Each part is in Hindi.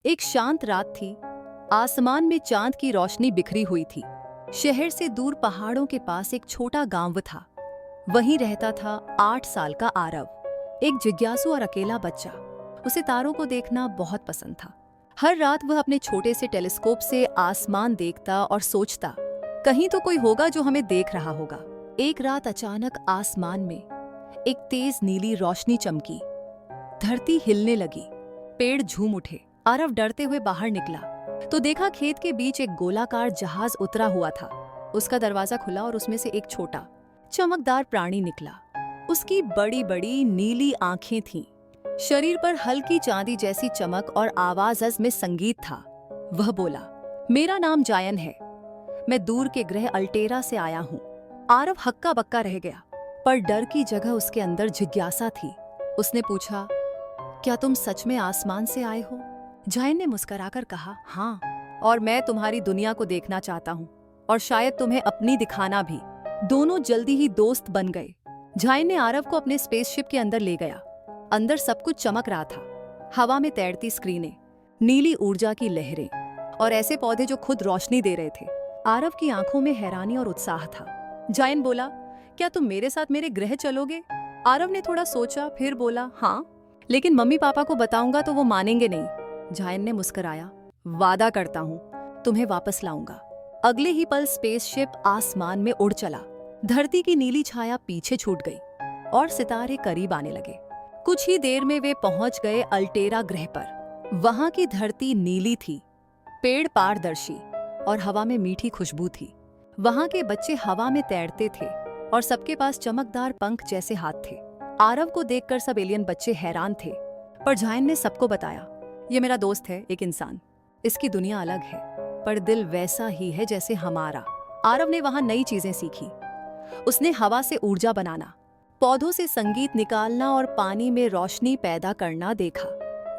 एक शांत रात थी। आसमान में चांद की रोशनी बिखरी हुई थी। शहर से दूर पहाड़ों के पास एक छोटा गांव था। वहीं रहता था 8 साल का आरव, एक जिज्ञासु और अकेला बच्चा। उसे तारों को देखना बहुत पसंद था। हर रात वह अपने छोटे से टेलीस्कोप से आसमान देखता और सोचता, कहीं तो कोई होगा जो हमें देख रहा होगा। एक रात अचानक आसमान में एक तेज नीली रोशनी चमकी। धरती हिलने लगी, पेड़ झूम उठे। आरव डरते हुए बाहर निकला तो देखा खेत के बीच एक गोलाकार जहाज उतरा हुआ था। उसका दरवाजा खुला और उसमें से एक छोटा चमकदार प्राणी निकला। उसकी बड़ी बड़ी नीली आंखें थीं। शरीर पर हल्की चांदी जैसी चमक और आवाज में संगीत था। वह बोला, मेरा नाम जायन है, मैं दूर के ग्रह अल्टेरा से आया हूँ। आरव हक्का बक्का रह गया, पर डर की जगह उसके अंदर जिज्ञासा थी। उसने पूछा, क्या तुम सच में आसमान से आए हो? जायन ने मुस्कुराकर कहा, हाँ, और मैं तुम्हारी दुनिया को देखना चाहता हूँ और शायद तुम्हें अपनी दिखाना भी। दोनों जल्दी ही दोस्त बन गए। जायन ने आरव को अपने स्पेसशिप के अंदर ले गया। अंदर सब कुछ चमक रहा था। हवा में तैरती स्क्रीनें, नीली ऊर्जा की लहरें और ऐसे पौधे जो खुद रोशनी दे रहे थे। आरव की आंखों में हैरानी और उत्साह था। जायन बोला, क्या तुम मेरे साथ मेरे ग्रह चलोगे? आरव ने थोड़ा सोचा, फिर बोला, हाँ, लेकिन मम्मी पापा को बताऊंगा तो वो मानेंगे नहीं। जायन ने मुस्कुराया, वादा करता हूँ तुम्हें वापस लाऊंगा। अगले ही पल स्पेसशिप आसमान में उड़ चला। धरती की नीली छाया पीछे छूट गई और सितारे करीब आने लगे। कुछ ही देर में वे पहुंच गए अल्टेरा ग्रह पर। वहां की धरती नीली थी, पेड़ पारदर्शी और हवा में मीठी खुशबू थी। वहां के बच्चे हवा में तैरते थे और सबके पास चमकदार पंख जैसे हाथ थे। आरव को देखकर सब एलियन बच्चे हैरान थे, पर जायन ने सबको बताया, ये मेरा दोस्त है, एक इंसान। इसकी दुनिया अलग है, पर दिल वैसा ही है जैसे हमारा। आरव ने वहां नई चीजें सीखी। उसने हवा से ऊर्जा बनाना, पौधों से संगीत निकालना और पानी में रोशनी पैदा करना देखा।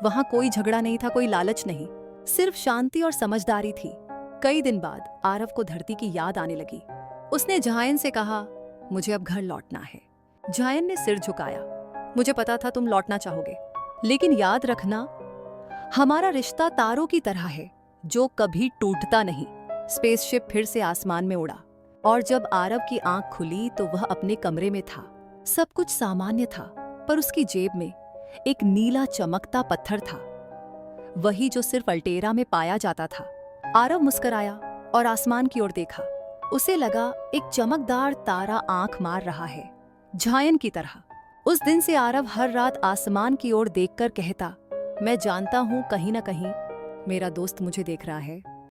वहां कोई झगड़ा नहीं था, कोई लालच नहीं, सिर्फ शांति और समझदारी थी। कई दिन बाद आरव को धरती की याद आने लगी। उसने जायन से कहा, मुझे अब घर लौटना है। जायन ने सिर झुकाया, मुझे पता था तुम लौटना चाहोगे, लेकिन याद रखना, हमारा रिश्ता तारों की तरह है जो कभी टूटता नहीं। स्पेसशिप फिर से आसमान में उड़ा और जब आरव की आंख खुली तो वह अपने कमरे में था। सब कुछ सामान्य था, पर उसकी जेब में एक नीला चमकता पत्थर था, वही जो सिर्फ अल्टेरा में पाया जाता था। आरव मुस्कुराया और आसमान की ओर देखा। उसे लगा एक चमकदार तारा आंख मार रहा है, जायन की तरह। उस दिन से आरव हर रात आसमान की ओर देखकर कहता, मैं जानता हूं कहीं ना कहीं मेरा दोस्त मुझे देख रहा है।